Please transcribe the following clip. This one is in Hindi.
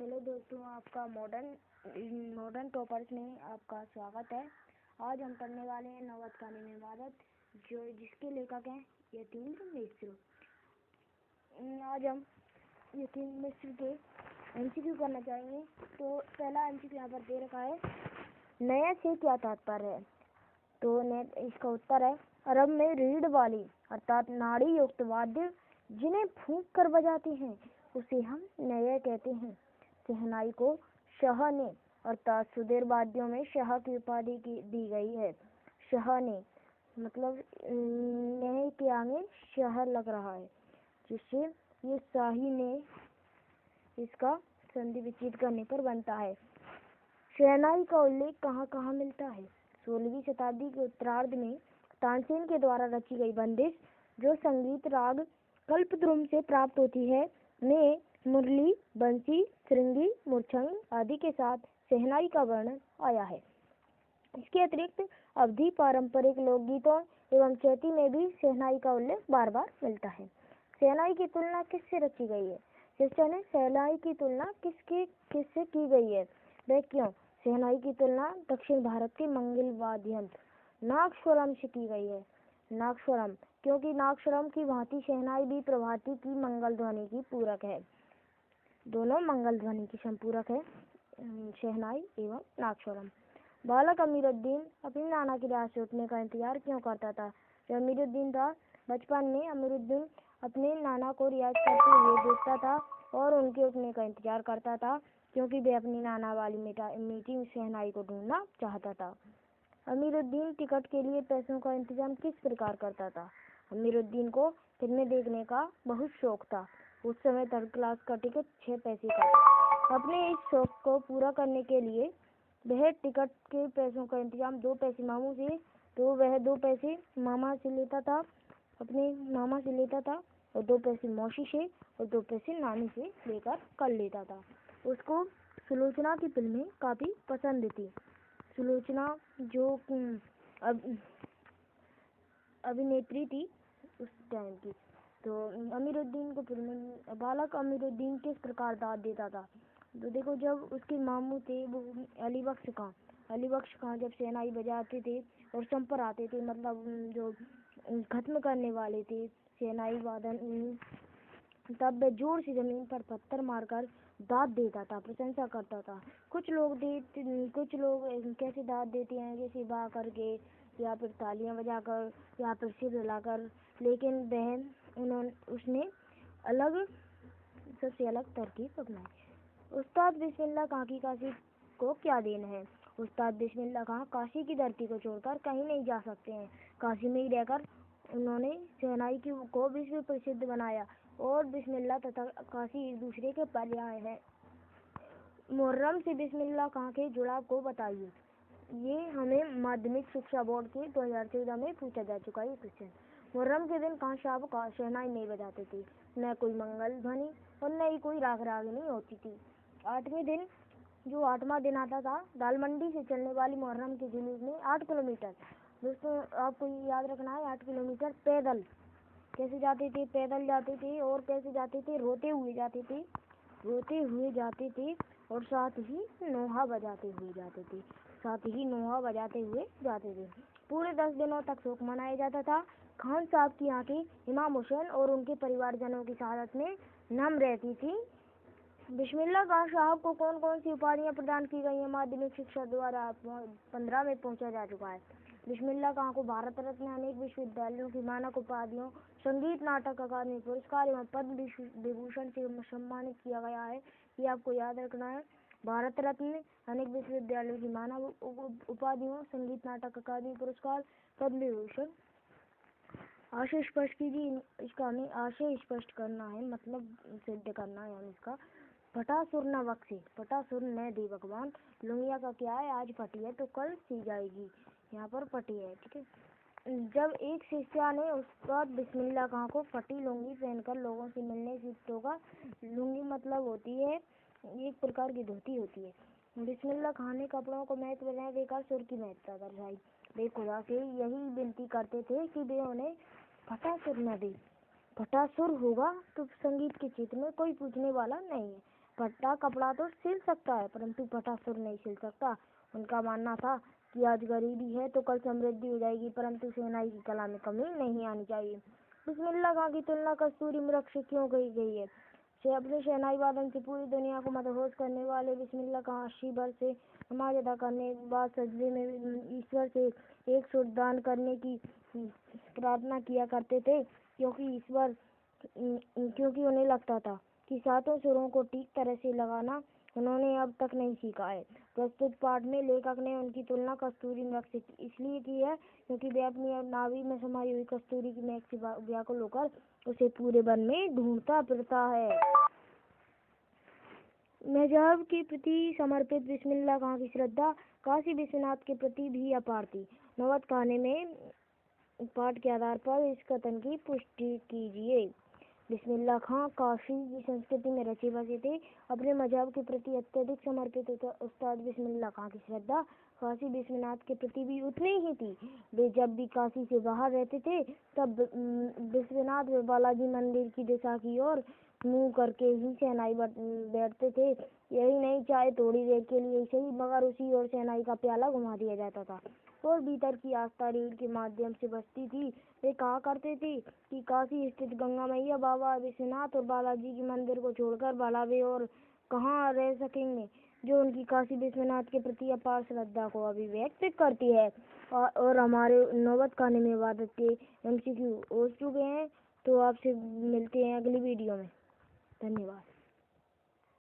हेलो दोस्तों, आपका मॉडर्न टॉपर्स में आपका स्वागत है। आज हम पढ़ने वाले हैं नवतकालीन इमारत, जो जिसके लेखक हैं यतीन्द्र मिश्र। आज हम यतीन्द्र मिश्र के एमसीक्यू करना चाहेंगे। तो पहला एमसीक्यू यहाँ पर दे रखा है, नए से क्या तात्पर्य है। तो इसका उत्तर है, अरब में रीढ़ वाली अर्थात नाड़ी युक्त वाद्य जिन्हें फूंक कर बजाते हैं उसे हम नए कहते हैं। शहनाई को शहने अर्थात सुधीर वाद्यों में शाह की उपाधि दी गई है। शहने मतलब नए के आगे शहर लग रहा है, जिससे ये शाही ने इसका संधि विच्छेद करने पर बनता है। शहनाई का उल्लेख कहाँ कहाँ मिलता है। 16वीं शताब्दी के उत्तरार्ध में तानसेन के द्वारा रची गई बंदिश, जो संगीत राग कल्पद्रुम से प्राप्त होती है, में मुरली, बंसी, श्रृंगी, मूर्छंग आदि के साथ शहनाई का वर्णन आया है। इसके अतिरिक्त अवधी पारंपरिक लोकगीतों एवं चैती में भी शहनाई का उल्लेख बार बार मिलता है। शहनाई की तुलना किससे रची गई है। शिष्य ने शहनाई की तुलना किससे की गई है, वह क्यों। शहनाई की तुलना दक्षिण भारत के मंगल वाद्य यंत्र नागस्वरम से की गई है। नागस्वरम क्योंकि नागस्वरम की भांति शहनाई भी प्रभाती की मंगल ध्वनि की पूरक है। दोनों मंगल ध्वनि की संपूरक है, शहनाई एवं नागस्वरम। बालक अमीरुद्दीन अपनी नाना की राह से उठने का इंतजार क्यों करता था। जब अमीरुद्दीन था, बचपन में अमीरुद्दीन अपने नाना को रियाज करते हुए देखता था और उनके उठने का इंतजार करता था, क्योंकि वे अपनी नाना वाली मीठी शहनाई को ढूंढना चाहता था। अमीरुद्दीन टिकट के लिए पैसों का इंतजाम किस प्रकार करता था। अमीरुद्दीन को फिल्में देखने का बहुत शौक था। उस समय थर्ड क्लास का टिकट 6 पैसे का था। अपने इस शौक को पूरा करने के लिए वह टिकट के पैसों का इंतजाम 2 पैसे मामू से, तो वह 2 पैसे मामा से लेता था, अपने मामा से लेता था, और 2 पैसे मौसी से और 2 पैसे नानी से लेकर कर लेता था। उसको सुलोचना की फिल्में काफ़ी पसंद थी। सुलोचना जो अभिनेत्री थी उस टाइम की। तो अमीरुद्दीन को फिल्में, बालक अमीरुद्दीन किस प्रकार दाद देता था। तो देखो, जब उसके मामू थे वो अली बख्श खां जब शहनाई बजाते थे और सम पर आते थे, मतलब जो खत्म करने वाले थे शहनाई वादन, तब वह जोर से जमीन पर पत्थर मारकर दाद देता था, प्रशंसा करता था। कुछ लोग कैसे दाद देते हैं, जैसे बा करके या फिर तालियां बजाकर या फिर सिर हिलाकर, लेकिन उसने सबसे अलग तरकीब अपनाई। उस्ताद बिस्मिल्लाह खां की काशी को क्या देन है। उस्ताद बिस्मिल्लाह खां काशी की धरती को छोड़कर कहीं नहीं जा सकते हैं। काशी में ही रहकर उन्होंने शहनाई को विश्व प्रसिद्ध बनाया और बिस्मिल्लाह तथा काशी एक दूसरे के पर्याय है। मुहर्रम से बिस्मिल्लाह खां के जुड़ाव को बताइए। ये हमें माध्यमिक शिक्षा बोर्ड के 2014 में पूछा जा चुका है क्वेश्चन। मुहर्रम के दिन खान साहब का शहनाई नहीं बजाते थे, न कोई मंगल ध्वनि और न ही कोई राग रागिनी होती थी। 8वां दिन आता था, दाल मंडी से चलने वाली मुहर्रम के जुलूस में 8 किलोमीटर, दोस्तों आपको ये याद रखना है, 8 किलोमीटर पैदल कैसे जाते थे, पैदल जाते थे। और कैसे जाते थे, रोते हुए जाते थे और साथ ही नोहा बजाते हुए जाते थे। पूरे 10 दिनों तक शोक मनाया जाता था। खान साहब की आंखें इमाम हुसैन और उनके परिवारजनों की शहादत में नम रहती थी। बिस्मिल्लाह खां साहब को कौन कौन सी उपाधियां प्रदान की गई हैं, माध्यमिक शिक्षा द्वारा 15 में पहुंचा जा चुका है। बिस्मिल्लाह खां को भारत रत्न, अनेक विश्वविद्यालयों की मानक उपाधियों, संगीत नाटक अकादमी पुरस्कार एवं पद्म विभूषण से सम्मानित किया गया है। ये आपको याद रखना है। भारत रत्न, अनेक विश्वविद्यालयों की मानव उपाधियों, संगीत नाटक अकादमी पुरस्कार, पद्म विभूषण। आशय स्पष्ट कीजिए। इसका हमें आशय स्पष्ट करना है, मतलब सिद्ध करना है हम इसका। फटासुर न बख्शे, फटासुर न दे भगवान। लुंगिया का क्या है, आज फटी है तो कल सी जाएगी, यहाँ पर फटी है, ठीक है। जब एक शिष्य ने उस्ताद बिस्मिल्लाह खां को फटी लुंगी पहनकर लोगों से मिलने से टोका। लुंगी मतलब होती है एक प्रकार की धोती होती है। बिस्मिल्लाह खां ने कपड़ों को महत्व न देकर सुर की महत्ता दर्शाई। वे खुदा से यही विनती करते थे कि वे उन्हें फटासुर न दे। फटासुर होगा तो संगीत के क्षेत्र में कोई पूछने वाला नहीं है। फटा कपड़ा तो सिल सकता है परंतु फटा सुर नहीं सिल सकता। उनका मानना था कि आज गरीबी है तो कल समृद्धि हो जाएगी, परंतु शहनाई की कला में कमी नहीं आनी चाहिए। बिस्मिल्लाह खां की तुलना कस्तूरी मृग से क्यों की गई है? अपने शहनाई वादन से पूरी दुनिया को मदहोश करने वाले बिस्मिल्लाह खां 80 वर्ष से नमाज अदा करने के बाद सजदे में ईश्वर से एक सुर दान करने की प्रार्थना किया करते थे, क्योंकि उन्हें लगता था कि सातों सुरों को ठीक तरह से लगाना उन्होंने अब तक नहीं सीखा है। प्रस्तुत पाठ में लेखक ने उनकी तुलना कस्तूरी मृग से इसलिए की है क्योंकि वे अपनी नाभि में समाई हुई कस्तूरी की महक से व्याकुल होकर उसे पूरे वन में ढूंढता फिरता है। मजहब के प्रति समर्पित बिस्मिल्लाह खां की श्रद्धा काशी विश्वनाथ के प्रति भी अपार थी। नवत खाने में पाठ के आधार पर इस कथन की पुष्टि कीजिए। बिस्मिल्लाह खां काशी की संस्कृति में रचे बसे थे। अपने मजहब के प्रति अत्यधिक समर्पित उस्ताद बिस्मिल्लाह खां की श्रद्धा काशी विश्वनाथ के प्रति भी उतनी ही थी। वे जब भी काशी से बाहर रहते थे तब विश्वनाथ व बालाजी मंदिर की दिशा की ओर मुंह करके ही शहनाई बैठते थे। यही नहीं, चाहे थोड़ी देर के लिए सही मगर उसी ओर शहनाई का प्याला घुमा दिया जाता था और भीतर की आस्था रीढ़ के माध्यम से बसती थी। वे कहा करते थे कि काशी स्थित गंगा मैया, बाबा विश्वनाथ और बालाजी के मंदिर को छोड़कर भला वे और कहाँ रह सकेंगे, जो उनकी काशी विश्वनाथ के प्रति अपार श्रद्धा को अभिव्यक्त करती है। और हमारे नौबत खाने में इबादत के MCQ हो चुके हैं, तो आपसे मिलते हैं अगली वीडियो में। धन्यवाद।